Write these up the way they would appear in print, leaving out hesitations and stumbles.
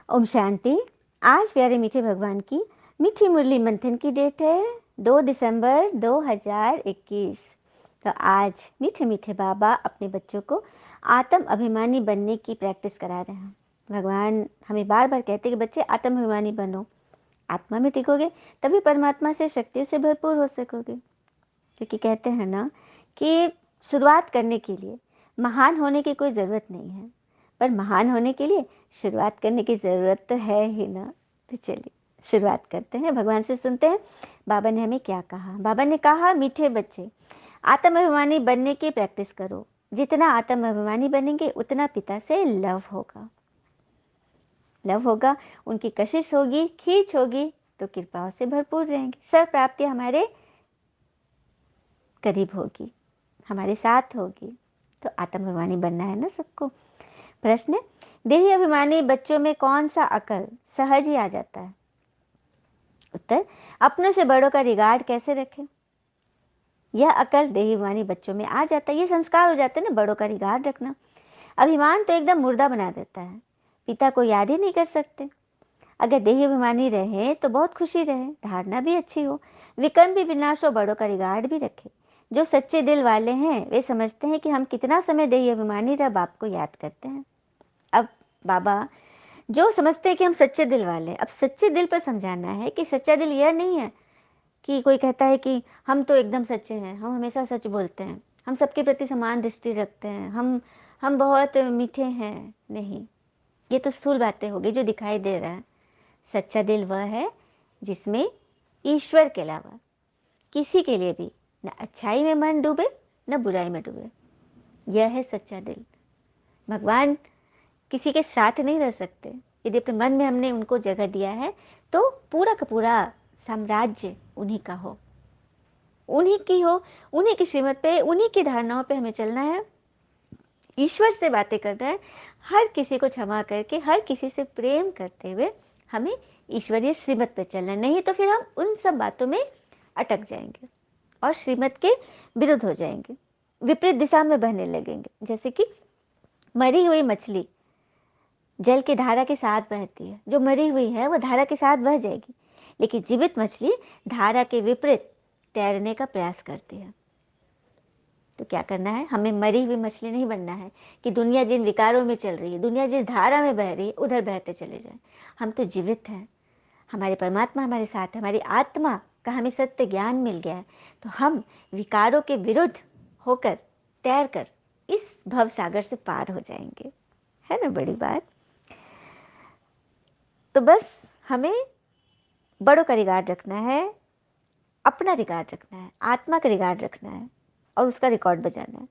ओम शांति। आज प्यारे मीठे भगवान की मीठी मुरली मंथन की डेट है 2 दिसंबर 2021। तो आज मीठे मीठे बाबा अपने बच्चों को आत्म अभिमानी बनने की प्रैक्टिस करा रहे हैं। भगवान हमें बार बार कहते हैं कि बच्चे आत्म अभिमानी बनो, आत्मा में टिकोगे तभी परमात्मा से शक्तियों से भरपूर हो सकोगे। क्योंकि कहते हैं ना कि शुरुआत करने के लिए महान होने की कोई ज़रूरत नहीं है, पर महान होने के लिए शुरुआत करने की ज़रूरत तो है ही ना। तो चलिए शुरुआत करते हैं, भगवान से सुनते हैं बाबा ने हमें क्या कहा। बाबा ने कहा, मीठे बच्चे आत्म अभिमानी बनने की प्रैक्टिस करो। जितना आत्म अभिमानी बनेंगे उतना पिता से लव होगा, लव होगा, उनकी कशिश होगी, खींच होगी, तो कृपाओं से भरपूर रहेंगे। सर्व प्राप्ति हमारे करीब होगी, हमारे साथ होगी। तो आत्म अभिमानी बनना है ना सबको। प्रश्न, देही अभिमानी बच्चों में कौन सा अकल सहज ही आ जाता है? उत्तर, अपनों से बड़ों का रिगार्ड कैसे रखें। यह अकल देही अभिमानी बच्चों में आ जाता है, ये संस्कार हो जाते हैं ना, बड़ों का रिगार्ड रखना। अभिमान तो एकदम मुर्दा बना देता है, पिता को याद ही नहीं कर सकते। अगर देही अभिमानी रहे तो बहुत खुशी रहे, धारणा भी अच्छी हो, विकर्म भी विनाश हो, बड़ों का रिगार्ड भी रखे। जो सच्चे दिल वाले हैं वे समझते हैं कि हम कितना समय देही अभिमानी रह बाप को याद करते हैं। अब बाबा जो समझते हैं कि हम सच्चे दिल वाले हैं, अब सच्चे दिल पर समझाना है कि सच्चा दिल यह नहीं है कि कोई कहता है कि हम तो एकदम सच्चे हैं, हम हमेशा सच बोलते हैं, हम सबके प्रति समान दृष्टि रखते हैं, हम बहुत मीठे हैं। नहीं, ये तो स्थूल बातें होगी जो दिखाई दे रहा है। सच्चा दिल वह है जिसमें ईश्वर के अलावा किसी के लिए भी न अच्छाई में मन डूबे न बुराई में डूबे। यह है सच्चा दिल। भगवान किसी के साथ नहीं रह सकते। यदि अपने मन में हमने उनको जगह दिया है तो पूरा का पूरा साम्राज्य उन्हीं का हो, उन्हीं की हो, उन्हीं की श्रीमत पे, उन्हीं की धारणाओं पे हमें चलना है। ईश्वर से बातें करना है, हर किसी को क्षमा करके, हर किसी से प्रेम करते हुए हमें ईश्वरीय श्रीमत पे चलना। नहीं तो फिर हम उन सब बातों में अटक जाएंगे और श्रीमत के विरुद्ध हो जाएंगे, विपरीत दिशा में बहने लगेंगे। जैसे कि मरी हुई मछली जल की धारा के साथ बहती है, जो मरी हुई है वो धारा के साथ बह जाएगी, लेकिन जीवित मछली धारा के विपरीत तैरने का प्रयास करती है। तो क्या करना है, हमें मरी हुई मछली नहीं बनना है कि दुनिया जिन विकारों में चल रही है, दुनिया जिस धारा में बह रही है उधर बहते चले जाएं। हम तो जीवित हैं, हमारे परमात्मा हमारे साथ है, हमारी आत्मा का हमें सत्य ज्ञान मिल गया है। तो हम विकारों के विरुद्ध होकर तैर कर इस भव सागर से पार हो जाएंगे। है ना बड़ी बात। तो बस हमें बड़ों का रिगार्ड रखना है, अपना रिगार्ड रखना है, आत्मा का रिगार्ड रखना है और उसका रिकॉर्ड बजाना है।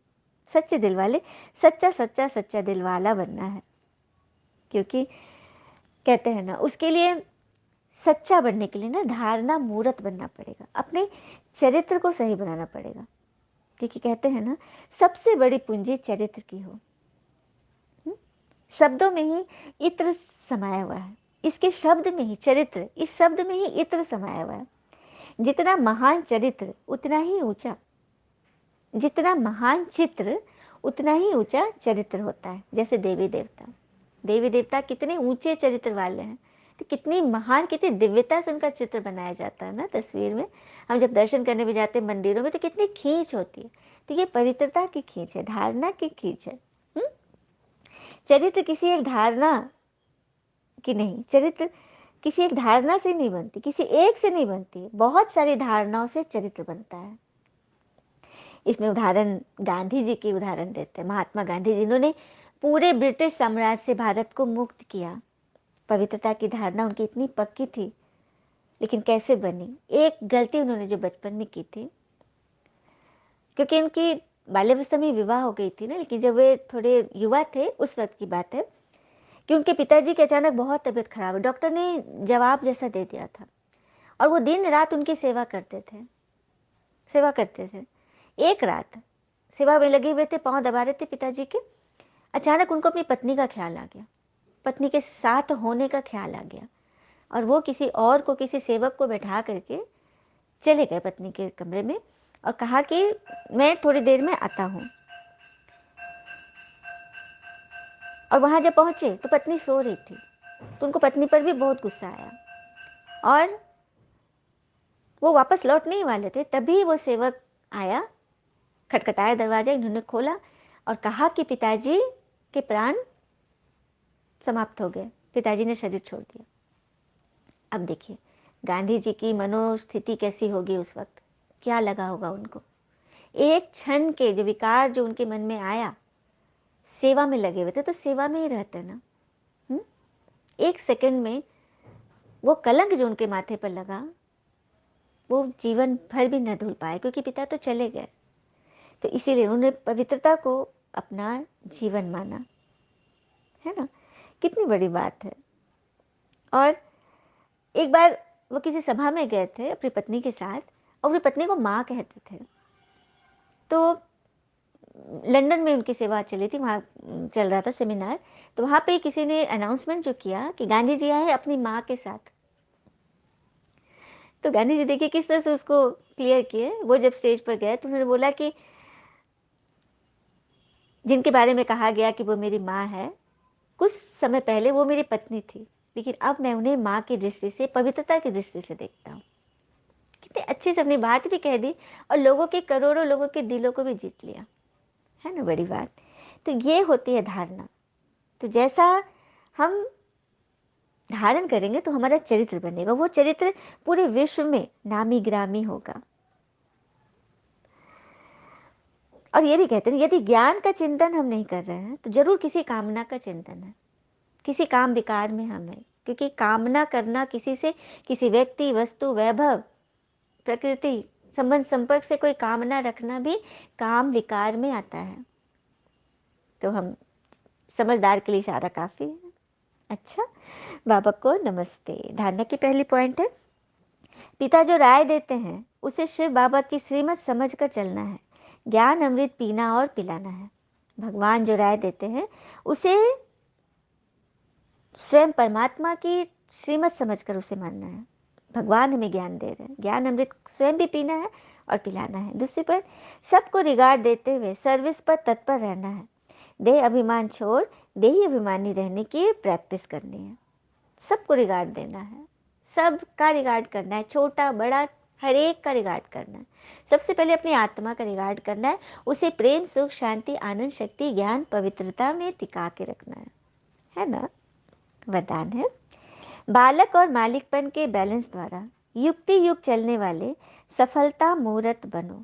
सच्चे दिल वाले, सच्चा सच्चा सच्चा दिल वाला बनना है। क्योंकि कहते हैं ना, उसके लिए सच्चा बनने के लिए ना धारणा मूर्त बनना पड़ेगा, अपने चरित्र को सही बनाना पड़ेगा। क्योंकि कहते हैं ना, सबसे बड़ी पूंजी चरित्र की हो। शब्दों में ही इत्र समाया हुआ है, इसके शब्द में ही चरित्र, इस शब्द में ही इत्र समाया हुआ है। जितना महान चरित्र उतना ही ऊंचा, जितना महान चित्र उतना ही ऊंचा चरित्र होता है। जैसे देवी देवता, देवी देवता कितने ऊंचे चरित्र वाले हैं, तो कितनी महान, कितनी दिव्यता से उनका चित्र बनाया जाता है ना तस्वीर में। हम जब दर्शन करने भी जाते हैं मंदिरों में तो कितनी खींच होती है। तो ये पवित्रता की खींच है, धारणा की खींच है। चरित्र किसी एक धारणा की नहीं, चरित्र किसी एक धारणा से नहीं बनती, किसी एक से नहीं बनती, बहुत सारी धारणाओं से चरित्र बनता है। इसमें उदाहरण गांधी जी की उदाहरण देते हैं। महात्मा गांधी जिन्होंने पूरे ब्रिटिश साम्राज्य से भारत को मुक्त किया। पवित्रता की धारणा उनकी इतनी पक्की थी, लेकिन कैसे बनी? एक गलती उन्होंने जो बचपन में की थी, क्योंकि उनकी बाल्यावस्था में विवाह हो गई थी ना, लेकिन जब वे थोड़े युवा थे उस वक्त की बात है कि उनके पिताजी की अचानक बहुत तबीयत खराब है। डॉक्टर ने जवाब जैसा दे दिया था और वो दिन रात उनकी सेवा करते थे, सेवा करते थे। एक रात सेवा में लगे हुए थे, पाँव दबा रहे थे पिताजी के, अचानक उनको अपनी पत्नी का ख्याल आ गया, पत्नी के साथ होने का ख्याल आ गया और वो किसी और को, किसी सेवक को बैठा करके चले गए पत्नी के कमरे में और कहा कि मैं थोड़ी देर में आता हूँ। और वहाँ जब पहुँचे तो पत्नी सो रही थी। तो उनको पत्नी पर भी बहुत गुस्सा आया और वो वापस लौट नहीं वाले थे, तभी वो सेवक आया, खटखटाया दरवाजा, इन्होंने खोला और कहा कि पिताजी के प्राण समाप्त हो गए, पिताजी ने शरीर छोड़ दिया। अब देखिए गांधी जी की मनोस्थिति कैसी होगी उस वक्त, क्या लगा होगा उनको। एक क्षण के जो विकार जो उनके मन में आया, सेवा में लगे हुए थे तो सेवा में ही रहते ना। एक सेकंड में वो कलंक जो उनके माथे पर लगा वो जीवन भर भी न धुल पाए, क्योंकि पिता तो चले गए। तो इसीलिए उन्होंने पवित्रता को अपना जीवन माना, है ना। कितनी बड़ी बात है। और एक बार वो किसी सभा में गए थे अपनी पत्नी के साथ, और अपनी पत्नी को माँ कहते थे। तो लंदन में उनकी सेवा चली थी, वहाँ चल रहा था सेमिनार। तो वहाँ पे किसी ने अनाउंसमेंट जो किया कि गांधी जी आए अपनी माँ के साथ। तो गांधी जी देखिए किस तरह से उसको क्लियर किए। वो जब स्टेज पर गए तो उन्होंने बोला कि जिनके बारे में कहा गया कि वो मेरी माँ है, कुछ समय पहले वो मेरी पत्नी थी, लेकिन अब मैं उन्हें माँ की दृष्टि से, पवित्रता की दृष्टि से देखता हूँ। कितने अच्छे से अपनी बात भी कह दी और लोगों के, करोड़ों लोगों के दिलों को भी जीत लिया, है ना, बड़ी बात। तो ये होती है धारणा। तो जैसा हम धारण करेंगे तो हमारा चरित्र बनेगा, वो चरित्र पूरे विश्व में नामी ग्रामी होगा। और ये भी कहते हैं यदि ज्ञान का चिंतन हम नहीं कर रहे हैं तो जरूर किसी कामना का चिंतन है, किसी काम विकार में हम हैं। क्योंकि कामना करना किसी से, किसी व्यक्ति, वस्तु, वैभव, प्रकृति, संबंध, संपर्क से कोई कामना रखना भी काम विकार में आता है। तो हम समझदार के लिए इशारा काफी है। अच्छा, बाबा को नमस्ते। धारणा की पहली पॉइंट है, पिता जो राय देते हैं उसे शिव बाबा की श्रीमत समझकर चलना है। ज्ञान अमृत पीना और पिलाना है। भगवान जो राय देते हैं उसे स्वयं परमात्मा की श्रीमत समझकर उसे मानना है। भगवान हमें ज्ञान दे रहे हैं, ज्ञान अमृत स्वयं भी पीना है और पिलाना है। दूसरी पर सबको रिगार्ड देते हुए सर्विस पर तत्पर रहना है। देह अभिमान छोड़ देही अभिमानी रहने की प्रैक्टिस करनी है। सबको रिगार्ड देना है, सबका रिगार्ड करना है, छोटा बड़ा हर एक का रिगार्ड करना है। सबसे पहले अपनी आत्मा का रिगार्ड करना है, उसे प्रेम, सुख, शांति, आनंद, शक्ति, ज्ञान, पवित्रता में टिका के रखना है ना। वरदान है, बालक और मालिकपन के बैलेंस द्वारा युक्ति युग चलने वाले सफलता मूर्त बनो।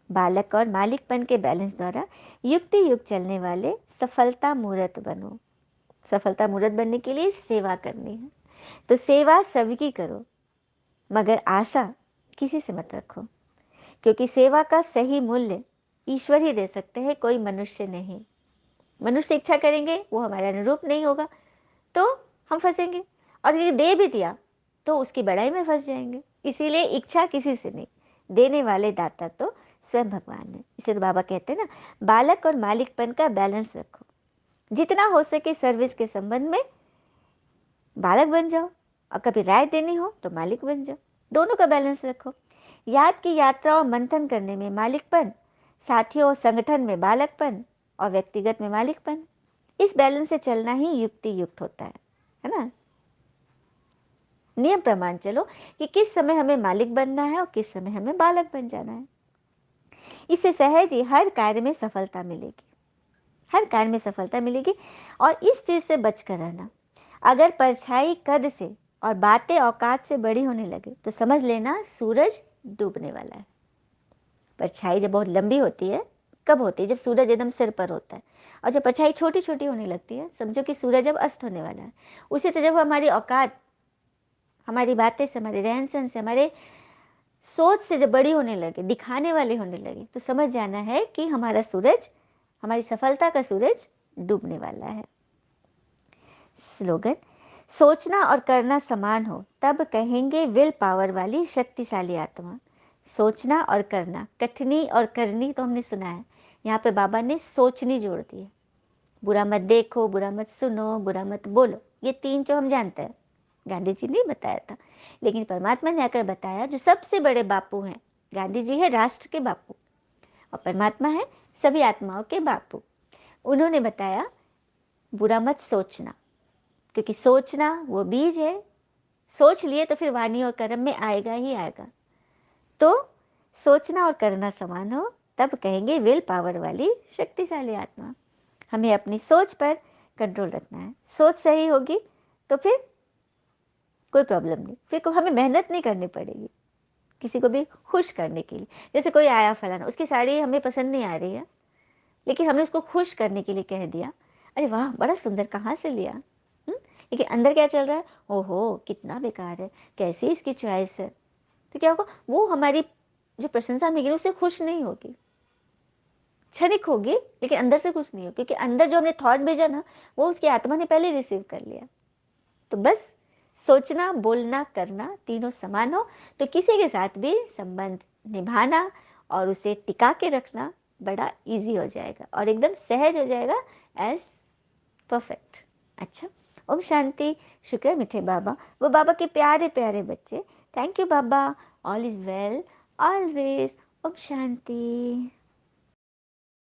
बालक और मालिकपन के बैलेंस द्वारा युक्ति युग चलने वाले सफलता मूर्त बनो। सफलता मूर्त बनने के लिए सेवा करनी है। तो सेवा सबकी करो, मगर आशा किसी से मत रखो, क्योंकि सेवा का सही मूल्य ईश्वर ही दे सकते हैं, कोई मनुष्य नहीं। मनुष्य इच्छा करेंगे वो हमारे अनुरूप नहीं होगा तो हम फंसेंगे, और ये दे भी दिया तो उसकी बड़ाई में फंस जाएंगे। इसीलिए इच्छा किसी से नहीं, देने वाले दाता तो स्वयं भगवान है। इसे तो बाबा कहते हैं ना, बालक और मालिकपन का बैलेंस रखो। जितना हो सके सर्विस के संबंध में बालक बन जाओ, और कभी राय देनी हो तो मालिक बन जाओ। दोनों का बैलेंस रखो। याद की यात्रा और मंथन करने में मालिकपन, साथियों और संगठन में बालकपन, और व्यक्तिगत में मालिकपन। इस बैलेंस से चलना ही युक्ति युक्त होता है ना। नियम प्रमाण चलो कि किस समय हमें मालिक बनना है और किस समय हमें बालक बन जाना है। इससे सहज ही हर कार्य में सफलता मिलेगी, हर कार्य में सफलता मिलेगी। और इस चीज से बचकर रहना, अगर परछाई कद से और बातें औकात से बड़ी होने लगे तो समझ लेना सूरज डूबने वाला है। परछाई जब बहुत लंबी होती है, कब होती है? जब सूरज एकदम सिर पर होता है। और जब परछाई छोटी छोटी होने लगती है, समझो कि सूरज अब अस्त होने वाला है। उसी तरह जब हमारी औकात, हमारी बातें से, हमारे रहन सहन से, हमारे सोच से जब बड़ी होने लगे, दिखाने वाले होने लगे, तो समझ जाना है कि हमारा सूरज, हमारी सफलता का सूरज डूबने वाला है। स्लोगन, सोचना और करना समान हो तब कहेंगे विल पावर वाली शक्तिशाली आत्मा। सोचना और करना, कथनी और करनी तो हमने सुना है, यहाँ पे बाबा ने सोचनी जोड़ दी है। बुरा मत देखो, बुरा मत सुनो, बुरा मत बोलो, ये तीन जो हम जानते हैं, गांधी जी ने बताया था। लेकिन परमात्मा ने आकर बताया, जो सबसे बड़े बापू हैं, गांधी जी है राष्ट्र के बापू और परमात्मा है सभी आत्माओं के बापू। उन्होंने बताया बुरा मत सोचना, क्योंकि सोचना वो बीज है, सोच लिए तो फिर वाणी और कर्म में आएगा ही आएगा। तो सोचना और करना समान हो, तब कहेंगे विल पावर वाली शक्तिशाली आत्मा। हमें अपनी सोच पर कंट्रोल रखना है। सोच सही होगी तो फिर कोई प्रॉब्लम नहीं, फिर हमें मेहनत नहीं करनी पड़ेगी किसी को भी खुश करने के लिए। जैसे कोई आया फलाना, उसकी साड़ी हमें पसंद नहीं आ रही है, लेकिन हमने उसको खुश करने के लिए कह दिया, अरे वाह बड़ा सुंदर, कहाँ से लिया? लेकिन अंदर क्या चल रहा है, ओहो कितना बेकार है, कैसी इसकी चॉइस है। तो क्या होगा, वो हमारी जो प्रशंसा मिलेगी उससे खुश नहीं होगी, क्षणिक होगी, लेकिन अंदर से खुश नहीं होगी, क्योंकि अंदर जो हमने थॉट भेजा ना, वो उसकी आत्मा ने पहले रिसीव कर लिया। तो बस सोचना, बोलना, करना तीनों समान हो तो किसी के साथ भी संबंध निभाना और उसे टिका के रखना बड़ा इजी हो जाएगा और एकदम सहज हो जाएगा, एज परफेक्ट। अच्छा, ओम शांति। शुक्र है मीठे बाबा, वो बाबा के प्यारे प्यारे बच्चे। Thank you Baba, all is well always. ओम शांति।